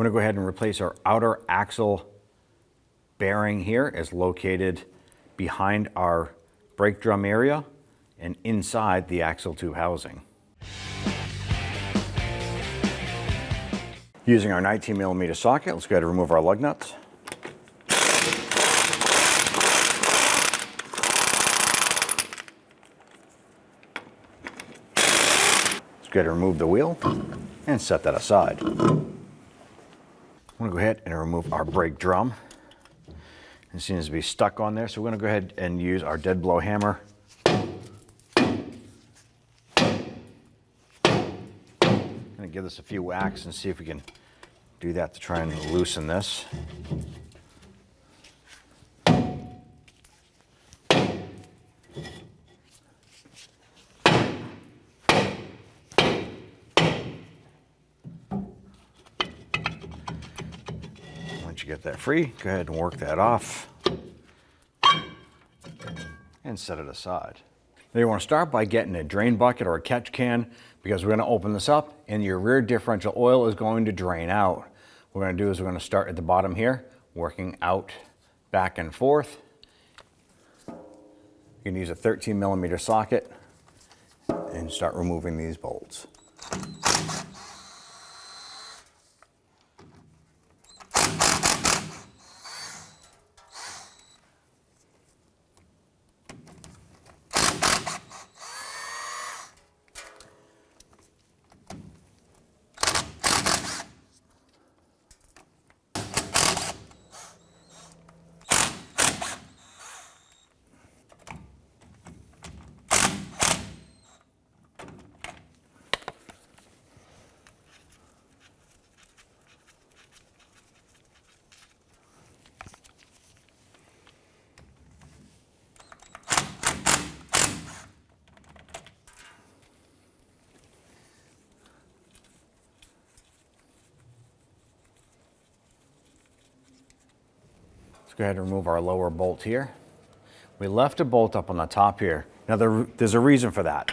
We're going to go ahead and replace our outer axle bearing here. It's located behind our brake drum area and inside the axle tube housing. Using our 19mm socket, let's go ahead and remove our lug nuts. Let's go ahead and remove the wheel and set that aside. I'm going to go ahead and remove our brake drum. It seems to be stuck on there, so we're going to go ahead and use our dead blow hammer. Going to give this a few whacks and see if we can do that to try and loosen this. Once you get that free, go ahead and work that off and set it aside. Now you want to start by getting a drain bucket or a catch can, because we're going to open this up and your rear differential oil is going to drain out. What we're going to do is we're going to start at the bottom here, working out back and forth. You can use a 13mm socket and start removing these bolts. Let's go ahead and remove our lower bolt here. We left a bolt up on the top here. Now there's a reason for that.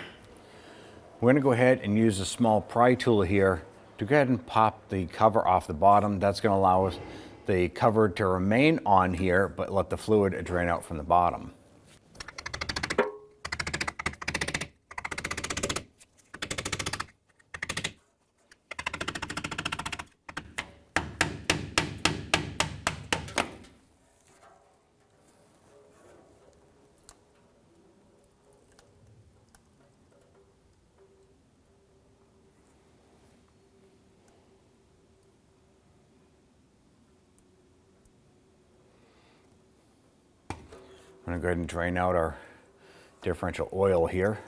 We're going to go ahead and use a small pry tool here to go ahead and pop the cover off the bottom. That's going to allow us the cover to remain on here, but let the fluid drain out from the bottom. I'm going to go ahead and drain out our differential oil here.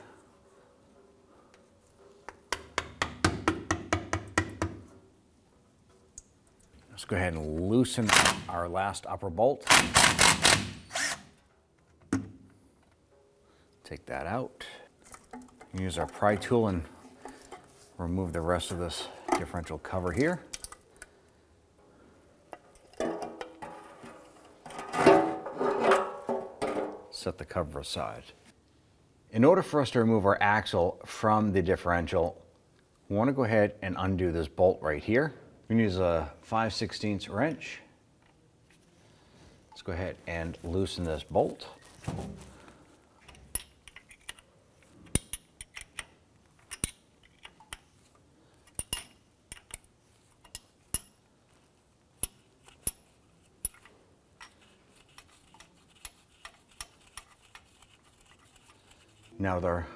Let's go ahead and loosen our last upper bolt. Take that out. Use our pry tool and remove the rest of this differential cover here. Set the cover aside. In order for us to remove our axle from the differential, we want to go ahead and undo this bolt right here. We can use a 5/16 wrench. Let's go ahead and loosen this bolt. Now with our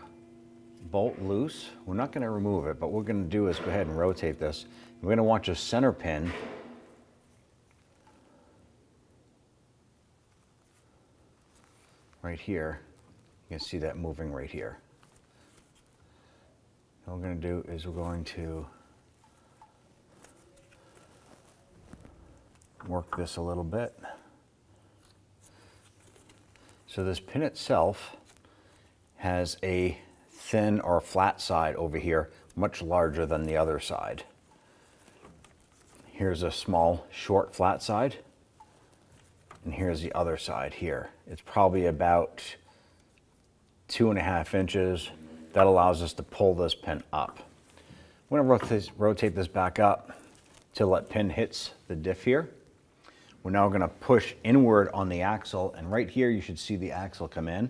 bolt loose, we're not going to remove it, but what we're going to do is go ahead and rotate this. We're going to want your center pin right here. You can see that moving right here. What we're going to do is we're going to work this a little bit. So this pin itself has a thin or flat side over here, much larger than the other side. Here's a small, short, flat side, and here's the other side here. It's probably about 2.5 inches. That allows us to pull this pin up. I'm going to rotate this back up till that pin hits the diff here. We're now going to push inward on the axle, and right here you should see the axle come in.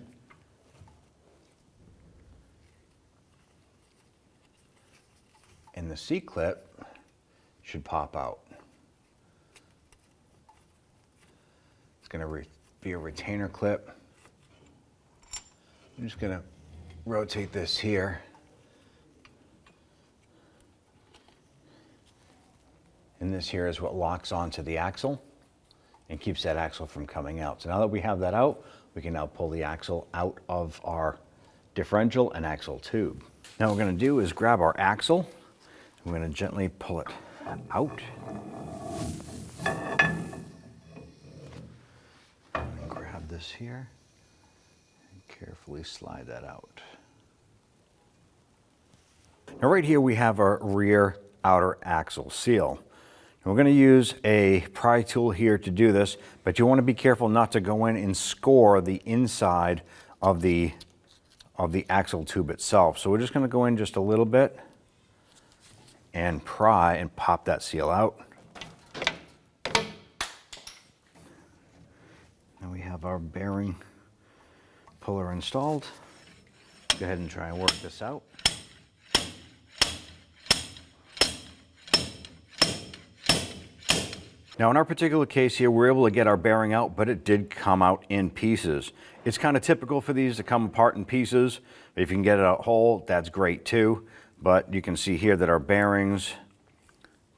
And the C-clip should pop out. It's going to be a retainer clip. I'm just going to rotate this here. And this here is what locks onto the axle and keeps that axle from coming out. So now that we have that out, we can now pull the axle out of our differential and axle tube. Now what we're going to do is grab our axle. We're going to gently pull it out. And grab this here and carefully slide that out. Now right here we have our rear outer axle seal. And we're going to use a pry tool here to do this, but you want to be careful not to go in and score the inside of the axle tube itself. So we're just going to go in just a little bit and pry and pop that seal out. Now we have our bearing puller installed. Go ahead and try and work this out. Now in our particular case here, we're able to get our bearing out, but it did come out in pieces. It's kind of typical for these to come apart in pieces. If you can get it out whole, that's great too. But you can see here that our bearings,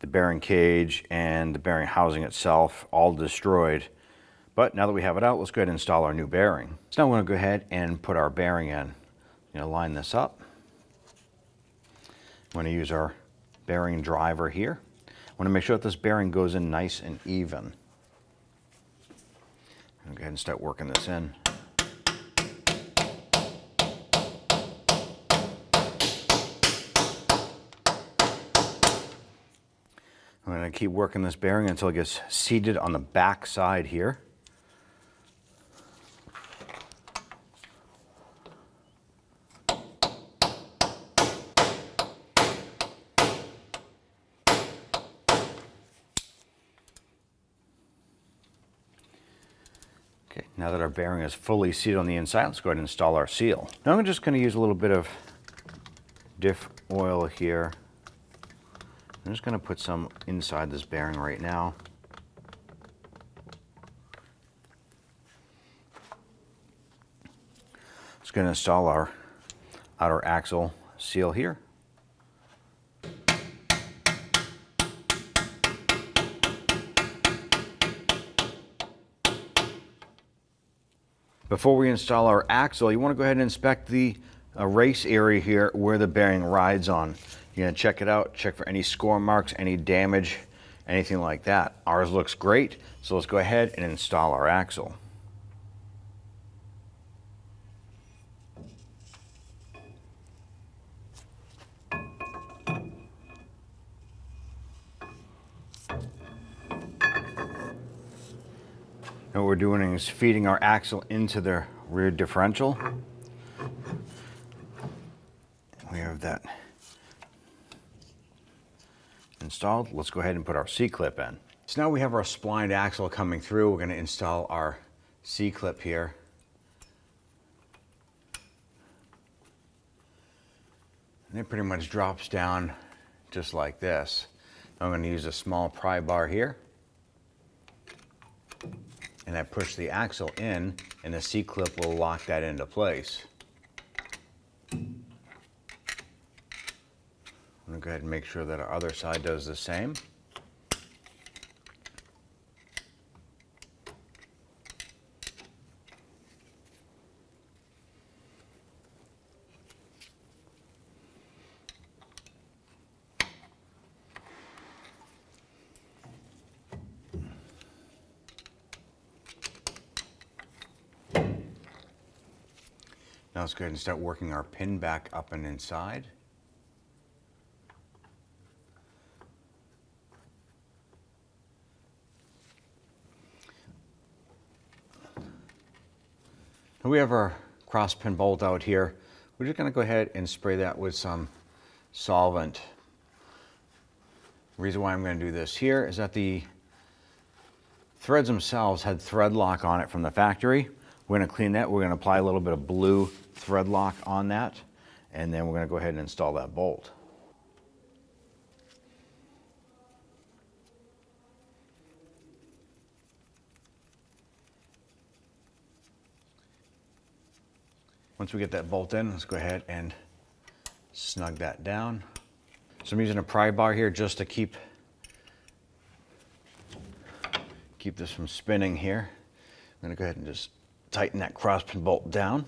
the bearing cage, and the bearing housing itself, all destroyed. But now that we have it out, let's go ahead and install our new bearing. So now we're going to go ahead and put our bearing in. I'm going to line this up. I'm going to use our bearing driver here. I want to make sure that this bearing goes in nice and even. I'll go ahead and start working this in. I'm going to keep working this bearing until it gets seated on the back side here. Okay, now that our bearing is fully seated on the inside, let's go ahead and install our seal. Now I'm just going to use a little bit of diff oil here. I'm just going to put some inside this bearing right now. Just going to install our outer axle seal here. Before we install our axle, you want to go ahead and inspect the race area here where the bearing rides on. You're going to check it out, check for any score marks, any damage, anything like that. Ours looks great, so let's go ahead and install our axle. And what we're doing is feeding our axle into the rear differential. We have that installed. Let's go ahead and put our C-clip in. So now we have our splined axle coming through. We're going to install our C-clip here. And it pretty much drops down just like this. I'm going to use a small pry bar here. And I push the axle in, and the C-clip will lock that into place. I'm going to go ahead and make sure that our other side does the same. Now let's go ahead and start working our pin back up and inside. Now we have our cross pin bolt out here. We're just going to go ahead and spray that with some solvent. The reason why I'm going to do this here is that the threads themselves had thread lock on it from the factory. We're going to clean that. We're going to apply a little bit of blue thread lock on that, and then we're going to go ahead and install that bolt. Once we get that bolt in, let's go ahead and snug that down. So I'm using a pry bar here just to keep this from spinning here. I'm going to go ahead and just tighten that crosspin bolt down.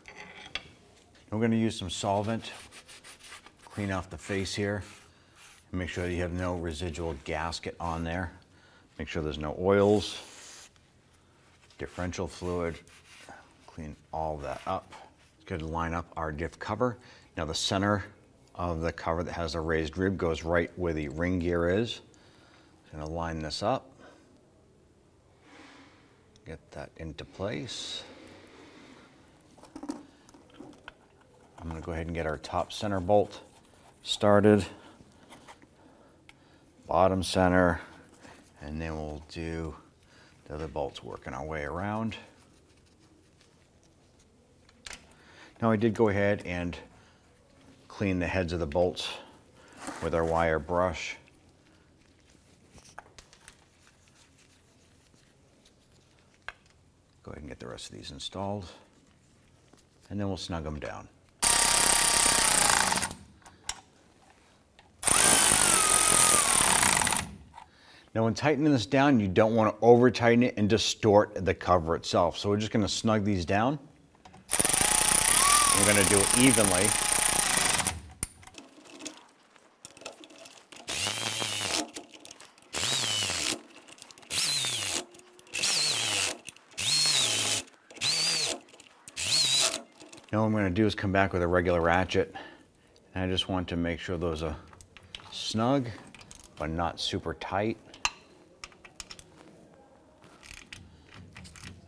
And we're going to use some solvent, clean off the face here, and make sure that you have no residual gasket on there. Make sure there's no oils, differential fluid, clean all that up. It's good to line up our diff cover. Now the center of the cover that has a raised rib goes right where the ring gear is. I'm going to line this up, get that into place. I'm going to go ahead and get our top center bolt started, bottom center, and then we'll do the other bolts working our way around. Now I did go ahead and clean the heads of the bolts with our wire brush. Go ahead and get the rest of these installed, and then we'll snug them down. Now when tightening this down, you don't want to over tighten it and distort the cover itself. So we're just going to snug these down. We're going to do it evenly. Now what I'm going to do is come back with a regular ratchet, and I just want to make sure those are snug but not super tight.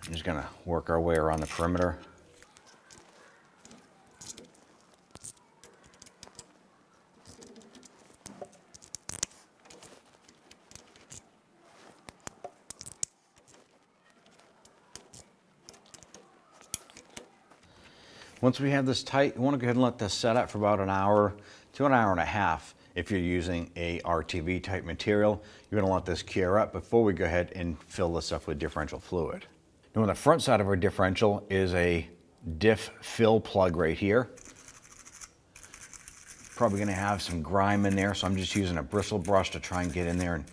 I'm just going to work our way around the perimeter. Once we have this tight, you want to go ahead and let this set up for about an hour to an hour and a half. If you're using a RTV type material, you're going to let this cure up before we go ahead and fill this up with differential fluid. Now on the front side of our differential is a diff fill plug right here. Probably going to have some grime in there, so I'm just using a bristle brush to try and get in there and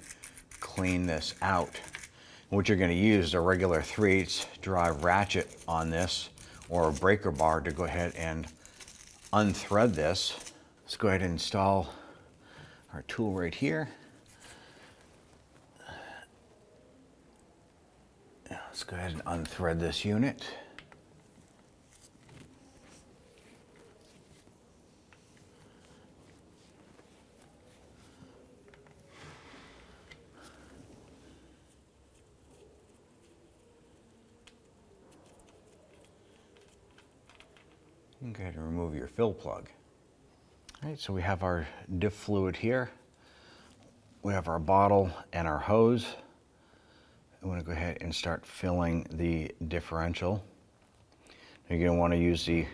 clean this out. And what you're going to use is a regular 3/8 drive ratchet on this, or a breaker bar, to go ahead and unthread this. Let's go ahead and install our tool right here. Let's go ahead and unthread this unit. You can go ahead and remove your fill plug. All right, so we have our diff fluid here. We have our bottle and our hose. I'm going to go ahead and start filling the differential. You're going to want to use the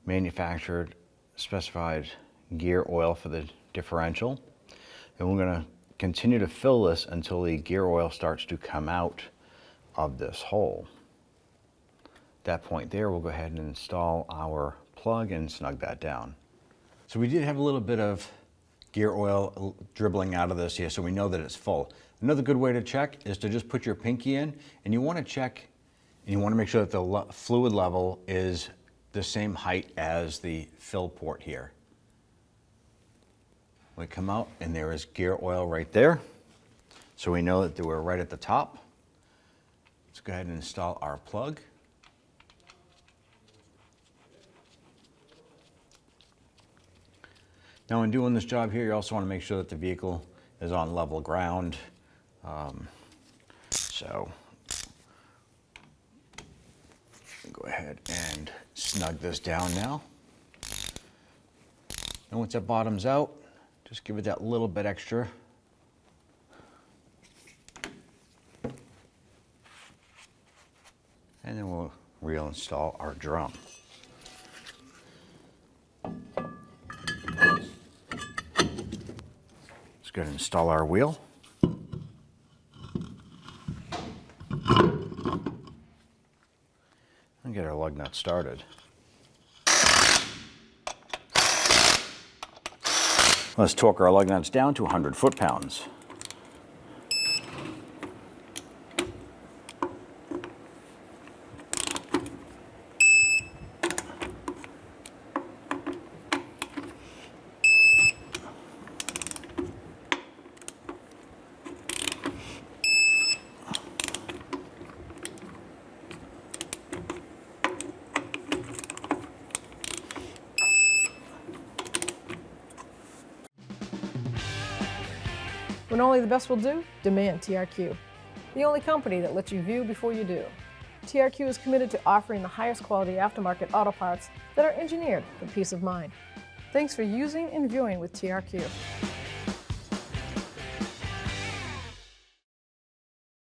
manufactured specified gear oil for the differential. And we're going to continue to fill this until the gear oil starts to come out of this hole. At that point there, we'll go ahead and install our plug and snug that down. So we did have a little bit of gear oil dribbling out of this here, so we know that it's full. Another good way to check is to just put your pinky in, and you want to check, and you want to make sure that the fluid level is the same height as the fill port here. We come out and there is gear oil right there, so we know that we're right at the top. Let's go ahead and install our plug. Now when doing this job here, you also want to make sure that the vehicle is on level ground. So go ahead and snug this down now. And once it bottoms out, just give it that little bit extra. And then we'll reinstall our drum. Let's go ahead and install our wheel. And get our lug nut started. Let's torque our lug nuts down to 100 foot-pounds. When only the best will do, demand TRQ. The only company that lets you view before you do. TRQ is committed to offering the highest quality aftermarket auto parts that are engineered for peace of mind. Thanks for using and viewing with TRQ.